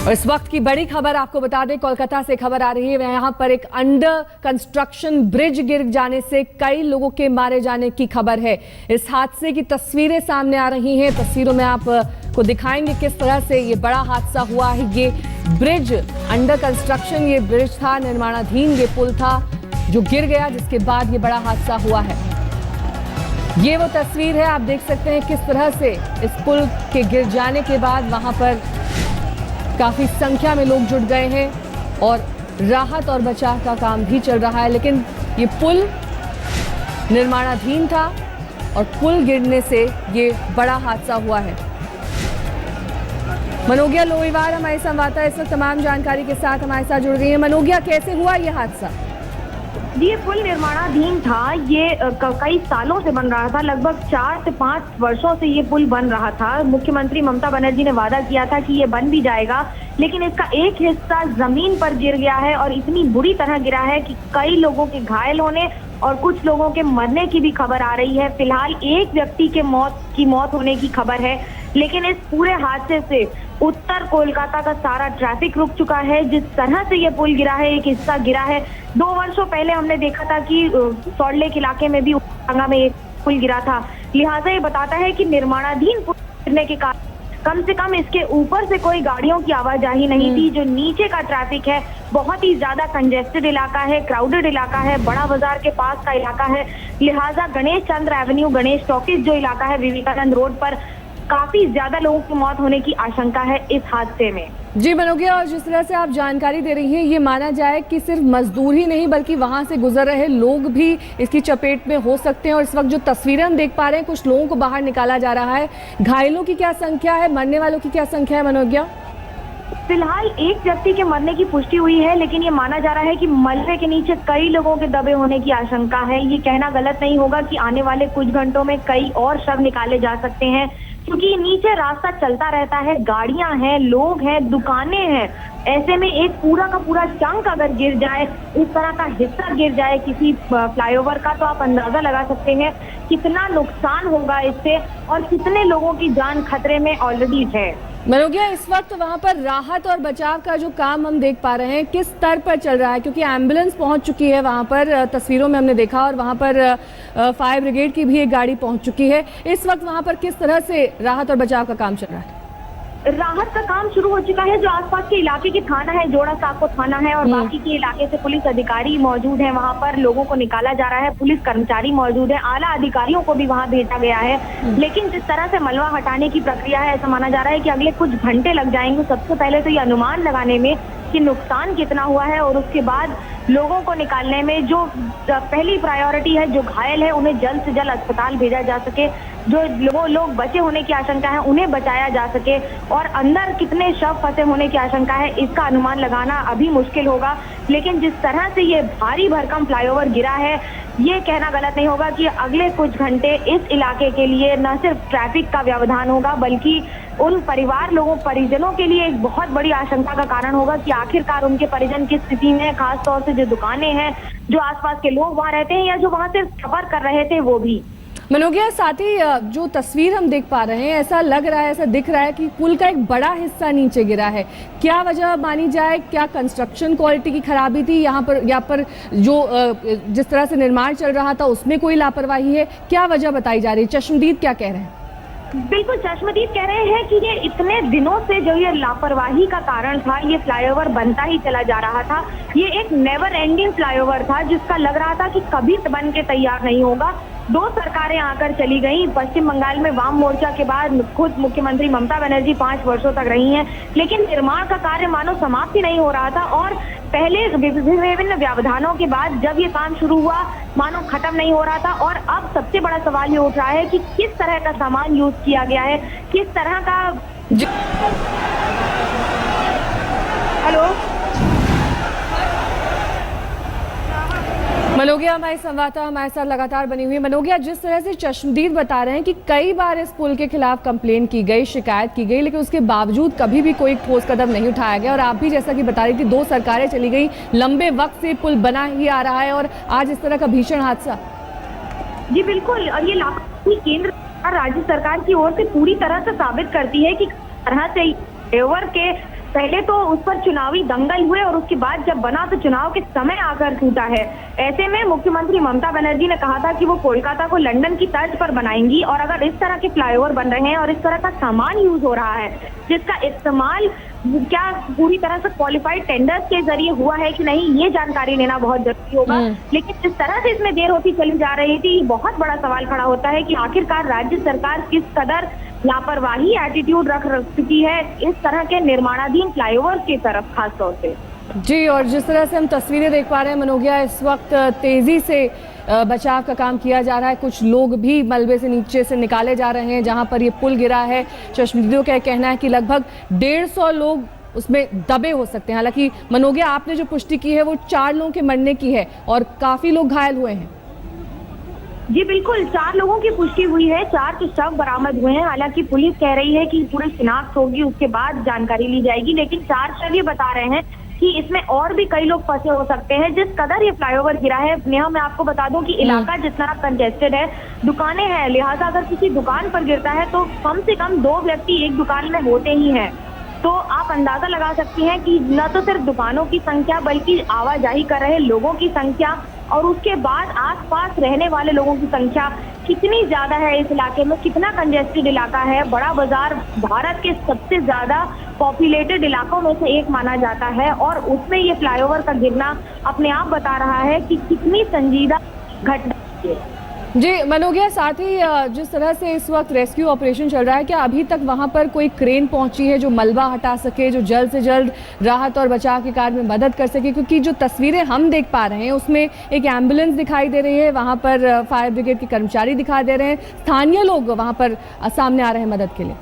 और इस वक्त की बड़ी खबर आपको बता दें, कोलकाता से खबर आ रही है। यहाँ पर एक अंडर कंस्ट्रक्शन ब्रिज गिर जाने से कई लोगों के मारे जाने की खबर है। इस हादसे की तस्वीरें सामने आ रही हैं। तस्वीरों में आपको दिखाएंगे किस तरह से ये बड़ा हादसा हुआ है। ये ब्रिज अंडर कंस्ट्रक्शन ये ब्रिज था, निर्माणाधीन ये पुल था जो गिर गया, जिसके बाद ये बड़ा हादसा हुआ है। ये वो तस्वीर है, आप देख सकते हैं किस तरह से इस पुल के गिर जाने के बाद वहां पर काफी संख्या में लोग जुट गए हैं और राहत और बचाव का काम भी चल रहा है। लेकिन ये पुल निर्माणाधीन था और पुल गिरने से ये बड़ा हादसा हुआ है। मनोगिया लोहीवार हमारे संवाददाता इस वक्त तमाम जानकारी के साथ हमारे साथ जुड़ गई है। मनोगिया, कैसे हुआ ये हादसा? ये पुल निर्माणाधीन था, ये कई सालों से बन रहा था। लगभग 4 से 5 वर्षों से ये पुल बन रहा था। मुख्यमंत्री ममता बनर्जी ने वादा किया था कि ये बन भी जाएगा, लेकिन इसका एक हिस्सा जमीन पर गिर गया है और इतनी बुरी तरह गिरा है कि कई लोगों के घायल होने और कुछ लोगों के मरने की भी खबर आ रही है। फिलहाल एक व्यक्ति के मौत होने की खबर है, लेकिन इस पूरे हादसे से उत्तर कोलकाता का सारा ट्रैफिक रुक चुका है। जिस तरह से ये पुल गिरा है, एक हिस्सा गिरा है। 2 वर्षों पहले हमने देखा था कि सॉल्ट लेक इलाके में भी गंगा में एक पुल गिरा था। लिहाजा ये बताता है कि निर्माणाधीन पुल गिरने के कारण कम से कम इसके ऊपर से कोई गाड़ियों की आवाजाही नहीं थी। जो नीचे का ट्रैफिक है बहुत ही ज्यादा कंजेस्टेड इलाका है, क्राउडेड इलाका है, बड़ा बाजार के पास का इलाका है। लिहाजा गणेश चंद्र एवेन्यू, गणेश टॉकीज जो इलाका है विवेकानंद रोड पर, काफी ज्यादा लोगों की मौत होने की आशंका है इस हादसे में। जी मनोगिया, और जिस तरह से आप जानकारी दे रही हैं, ये माना जाए कि सिर्फ मजदूर ही नहीं बल्कि वहां से गुजर रहे लोग भी इसकी चपेट में हो सकते हैं। और इस वक्त जो तस्वीरें हम देख पा रहे हैं, कुछ लोगों को बाहर निकाला जा रहा है। घायलों की क्या संख्या है, मरने वालों की क्या संख्या है मनोगिया? फिलहाल एक व्यक्ति के मरने की पुष्टि हुई है, लेकिन ये माना जा रहा है कि मलबे के नीचे कई लोगों के दबे होने की आशंका है। ये कहना गलत नहीं होगा कि आने वाले कुछ घंटों में कई और शव निकाले जा सकते हैं, क्योंकि नीचे रास्ता चलता रहता है, गाड़ियां हैं, लोग हैं, दुकानें हैं। ऐसे में एक पूरा का पूरा चंक अगर गिर जाए, इस तरह का हिस्सा गिर जाए किसी फ्लाईओवर का, तो आप अंदाजा लगा सकते हैं कितना नुकसान होगा इससे और कितने लोगों की जान खतरे में ऑलरेडी है। मनोगिया, इस वक्त वहां पर राहत और बचाव का जो काम हम देख पा रहे हैं किस स्तर पर चल रहा है? क्योंकि एम्बुलेंस पहुंच चुकी है वहां पर, तस्वीरों में हमने देखा, और वहां पर फायर ब्रिगेड की भी एक गाड़ी पहुंच चुकी है। इस वक्त वहां पर किस तरह से राहत और बचाव का काम चल रहा है? राहत का काम शुरू हो चुका है। जो आसपास के इलाके के थाना है, जोड़ा साको थाना है, और बाकी के इलाके से पुलिस अधिकारी मौजूद हैं। वहां पर लोगों को निकाला जा रहा है, पुलिस कर्मचारी मौजूद है, आला अधिकारियों को भी वहां भेजा गया है। लेकिन जिस तरह से मलबा हटाने की प्रक्रिया है, ऐसा माना जा रहा है कि अगले कुछ घंटे लग जाएंगे। सबसे पहले तो ये अनुमान लगाने में कि नुकसान कितना हुआ है, और उसके बाद लोगों को निकालने में जो पहली प्रायोरिटी है, जो घायल है उन्हें जल्द से जल्द अस्पताल भेजा जा सके, जो लोग बचे होने की आशंका है उन्हें बचाया जा सके, और अंदर कितने शव फंसे होने की आशंका है इसका अनुमान लगाना अभी मुश्किल होगा। लेकिन जिस तरह से ये भारी भरकम फ्लाईओवर गिरा है, ये कहना गलत नहीं होगा कि अगले कुछ घंटे इस इलाके के लिए न सिर्फ ट्रैफिक का व्यवधान होगा, बल्कि उन परिजनों के लिए एक बहुत बड़ी आशंका का कारण होगा कि आखिरकार उनके परिजन किस स्थिति में है। खासतौर से जो दुकानें हैं, जो आसपास के लोग वहां रहते हैं या जो वहां से सफर कर रहे थे, वो भी। मनोगिया, साथ ही जो तस्वीर हम देख पा रहे हैं, ऐसा लग रहा है, ऐसा दिख रहा है कि पुल का एक बड़ा हिस्सा नीचे गिरा है। क्या वजह मानी जाए? क्या कंस्ट्रक्शन क्वालिटी की खराबी थी यहाँ पर जो जिस तरह से निर्माण चल रहा था उसमें कोई लापरवाही है? क्या वजह बताई जा रही है? चश्मदीद क्या कह रहे हैं? बिल्कुल, चश्मदीद कह रहे हैं कि ये इतने दिनों से जो ये लापरवाही का कारण था, ये फ्लाईओवर बनता ही चला जा रहा था। ये एक नेवर एंडिंग फ्लाईओवर था जिसका लग रहा था कि कभी बन के तैयार नहीं होगा। 2 सरकारें आकर चली गई। पश्चिम बंगाल में वाम मोर्चा के बाद खुद मुख्यमंत्री ममता बनर्जी 5 वर्षों तक रही हैं, लेकिन निर्माण का कार्य मानो समाप्त ही नहीं हो रहा था। और पहले विभिन्न व्यवधानों के बाद जब ये काम शुरू हुआ, मानो खत्म नहीं हो रहा था। और अब सबसे बड़ा सवाल ये उठ रहा है कि किस तरह का सामान यूज किया गया है, किस तरह का। हेलो मनोगिया, हमारे संवाददाता हमारे साथ लगातार बनी हुई है। मनोगिया, जिस तरह से चश्मदीद बता रहे हैं कि कई बार इस पुल के खिलाफ कंप्लेन की गई, शिकायत की गई, लेकिन उसके बावजूद कभी भी कोई ठोस कदम नहीं उठाया गया। और आप भी जैसा कि बता रही थी, 2 सरकारें चली गई, लंबे वक्त से पुल बना ही आ रहा है, और आज इस तरह का भीषण हादसा। जी बिल्कुल, और ये लापरवाही केंद्र और राज्य सरकार की ओर से पूरी तरह से साबित करती है कि तरह से फ्लाईओवर के पहले तो उस पर चुनावी दंगल हुए और उसके बाद जब बना तो चुनाव के समय आकर टूटा है। ऐसे में मुख्यमंत्री ममता बनर्जी ने कहा था कि वो कोलकाता को लंदन की तर्ज पर बनाएंगी, और अगर इस तरह के फ्लाईओवर बन रहे हैं और इस तरह का सामान यूज हो रहा है जिसका इस्तेमाल क्या पूरी तरह से क्वालिफाइड टेंडर्स के जरिए हुआ है कि नहीं, ये जानकारी लेना बहुत जरूरी होगा। लेकिन जिस तरह से इसमें देर होती चली जा रही थी, बहुत बड़ा सवाल खड़ा होता है कि आखिरकार राज्य सरकार किस कदर लापरवाही एटीट्यूड रख चुकी है इस तरह के निर्माणाधीन फ्लाईओवर की तरफ खास तौर से। जी, और जिस तरह से हम तस्वीरें देख पा रहे हैं मनोगिया, इस वक्त तेजी से बचाव का काम किया जा रहा है। कुछ लोग भी मलबे से नीचे से निकाले जा रहे हैं जहां पर ये पुल गिरा है। चश्मदीदों का कहना है कि लगभग 150 लोग उसमें दबे हो सकते हैं। हालांकि मनोगिया, आपने जो पुष्टि की है वो 4 लोगों के मरने की है और काफी लोग घायल हुए हैं। जी बिल्कुल, 4 लोगों की पुष्टि हुई है, 4 के शव बरामद हुए हैं। हालांकि पुलिस कह रही है कि पूरी शिनाख्त होगी, उसके बाद जानकारी ली जाएगी, लेकिन 4 शव ये बता रहे हैं कि इसमें और भी कई लोग फंसे हो सकते हैं। जिस कदर ये फ्लाईओवर गिरा है, नेहा मैं आपको बता दूं कि इलाका जितना कंजेस्टेड है, दुकानें हैं, लिहाजा अगर किसी दुकान पर गिरता है तो कम से कम 2 व्यक्ति एक दुकान में होते ही हैं। तो आप अंदाजा लगा सकती हैं कि न तो सिर्फ दुकानों की संख्या बल्कि आवाजाही कर रहे लोगों की संख्या और उसके बाद आसपास रहने वाले लोगों की संख्या कितनी ज्यादा है इस इलाके में, कितना कंजेस्टेड इलाका है। बड़ा बाजार भारत के सबसे ज्यादा पॉपुलेटेड इलाकों में से एक माना जाता है और उसमें ये फ्लाईओवर का गिरना अपने आप बता रहा है कि कितनी संजीदा घटना है। जी मनोगिया, साथ ही जिस तरह से इस वक्त रेस्क्यू ऑपरेशन चल रहा है, क्या अभी तक वहां पर कोई क्रेन पहुंची है जो मलबा हटा सके, जो जल्द से जल्द राहत और बचाव के कार्य में मदद कर सके? क्योंकि जो तस्वीरें हम देख पा रहे हैं उसमें एक एम्बुलेंस दिखाई दे रही है, वहां पर फायर ब्रिगेड के कर्मचारी दिखाई दे रहे हैं, स्थानीय लोग वहां पर सामने आ रहे हैं मदद के लिए।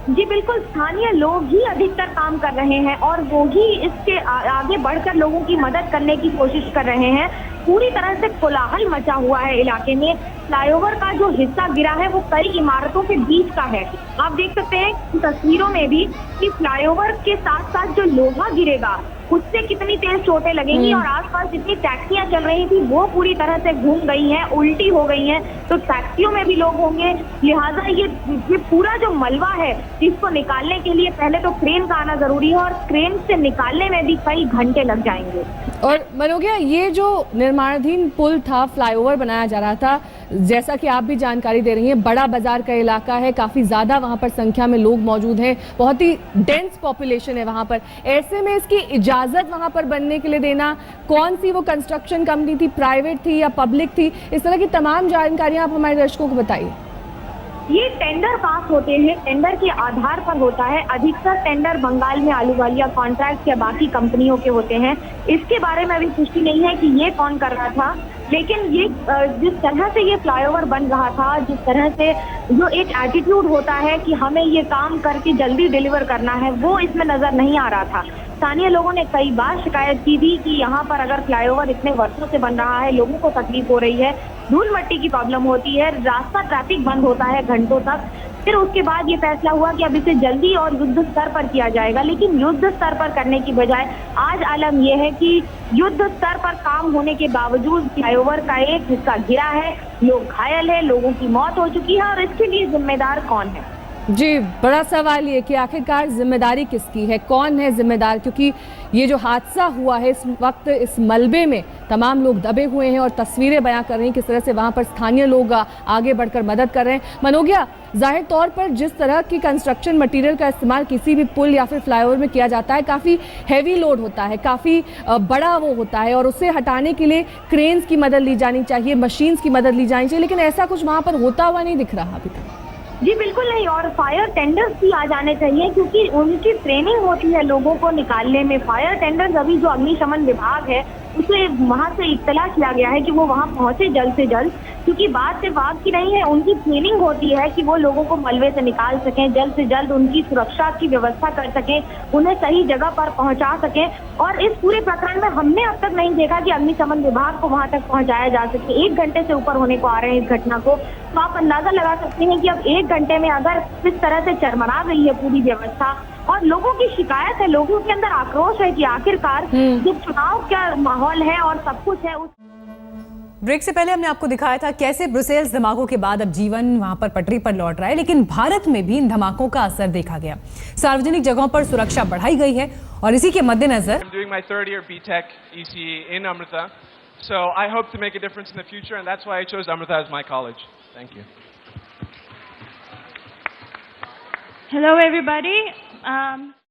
जी बिल्कुल, स्थानीय लोग ही अधिकतर काम कर रहे हैं और वो ही इसके आगे बढ़कर लोगों की मदद करने की कोशिश कर रहे हैं। पूरी तरह से कोलाहल मचा हुआ है इलाके में। फ्लाईओवर का जो हिस्सा गिरा है वो कई इमारतों के बीच का है। आप देख सकते हैं तस्वीरों में भी कि फ्लाईओवर के साथ साथ जो लोहा गिरेगा उससे कितनी तेज चोटें लगेंगी और आसपास जितनी टैक्सियां चल रही थी वो पूरी तरह से घूम गई हैं, उल्टी हो गई हैं। तो टैक्सियों में भी लोग होंगे, लिहाजा ये पूरा जो मलबा है इसको निकालने के लिए पहले तो क्रेन का आना जरूरी है और क्रेन से निकालने में भी कई घंटे लग जाएंगे। और मनोगिया, ये जो निर्माणाधीन पुल था, फ्लाईओवर बनाया जा रहा था, जैसा कि आप भी जानकारी दे रही हैं, बड़ा बाजार का इलाका है, काफी ज्यादा वहां पर संख्या में लोग मौजूद हैं, बहुत ही डेंस पॉपुलेशन है वहां पर। ऐसे में इसकी इजाजत वहां पर बनने के लिए देना, कौन सी वो कंस्ट्रक्शन कंपनी थी, प्राइवेट थी या पब्लिक थी, इस तरह की तमाम जानकारियां आप हमारे दर्शकों को बताइए। ये टेंडर पास होते हैं, टेंडर के आधार पर होता है। अधिकतर टेंडर बंगाल में आलूवालिया कॉन्ट्रैक्ट या बाकी कंपनियों के होते हैं। इसके बारे में अभी पुष्टि नहीं है कि ये कौन कर रहा था, लेकिन ये जिस तरह से ये फ्लाईओवर बन रहा था, जिस तरह से जो एक एटीट्यूड होता है कि हमें ये काम करके जल्दी डिलीवर करना है, वो इसमें नजर नहीं आ रहा था। स्थानीय लोगों ने कई बार शिकायत की थी कि यहाँ पर अगर फ्लाईओवर इतने वर्षों से बन रहा है, लोगों को तकलीफ हो रही है, धूल मिट्टी की प्रॉब्लम होती है, रास्ता ट्रैफिक बंद होता है घंटों तक। फिर उसके बाद ये फैसला हुआ कि अब इसे जल्दी और युद्ध स्तर पर किया जाएगा, लेकिन युद्ध स्तर पर करने की बजाय आज आलम यह है कि युद्ध स्तर पर काम होने के बावजूद फ्लाईओवर का एक हिस्सा गिरा है, लोग घायल है, लोगों की मौत हो चुकी है और इसके लिए जिम्मेदार कौन है? जी, बड़ा सवाल ये कि आखिरकार जिम्मेदारी किसकी है, कौन है जिम्मेदार? क्योंकि ये जो हादसा हुआ है, इस वक्त इस मलबे में तमाम लोग दबे हुए हैं और तस्वीरें बयां कर रही हैं किस तरह से वहां पर स्थानीय लोग आगे बढ़कर मदद कर रहे हैं। मनोगिया, जाहिर तौर पर जिस तरह की कंस्ट्रक्शन मटेरियल का इस्तेमाल किसी भी पुल या फिर फ्लाईओवर में किया जाता है, काफ़ी हैवी लोड होता है, काफ़ी बड़ा वो होता है और उसे हटाने के लिए क्रेन्स की मदद ली जानी चाहिए, मशीन्स की मदद ली जानी चाहिए, लेकिन ऐसा कुछ वहाँ पर होता हुआ नहीं दिख रहा अभी तक। जी बिल्कुल नहीं, और फायर टेंडर्स भी आ जाने चाहिए क्योंकि उनकी ट्रेनिंग होती है लोगों को निकालने में। फायर टेंडर्स अभी जो अग्निशमन विभाग है उसे वहां से इत्तला किया गया है कि वो वहां पहुंचे जल्द से जल्द, क्योंकि बात सिर्फ आग की नहीं है, उनकी ट्रेनिंग होती है कि वो लोगों को मलबे से निकाल सकें, जल्द से जल्द उनकी सुरक्षा की व्यवस्था कर सकें, उन्हें सही जगह पर पहुंचा सकें। और इस पूरे प्रकरण में हमने अब तक नहीं देखा कि अग्निशमन विभाग को वहां तक पहुंचाया जा सके। 1 घंटे से ऊपर होने को आ रहे हैं इस घटना को, तो आप अंदाजा लगा सकते हैं कि अब 1 घंटे में अगर इस तरह से चरमरा गई है पूरी व्यवस्था और लोगों की शिकायत है, लोगों के अंदर आक्रोश है कि आखिरकार जब चुनाव का माहौल है और सब कुछ है उस ब्रेक से पहले हमने आपको दिखाया था कैसे ब्रुसेल्स धमाकों के बाद अब जीवन वहां पर पटरी पर लौट रहा है, लेकिन भारत में भी इन धमाकों का असर देखा गया। सार्वजनिक जगहों पर सुरक्षा बढ़ाई गई है और इसी के मद्देनजर So I hope to make a difference in the future, and that's why I chose Amrita as my college. Thank you. Hello, everybody.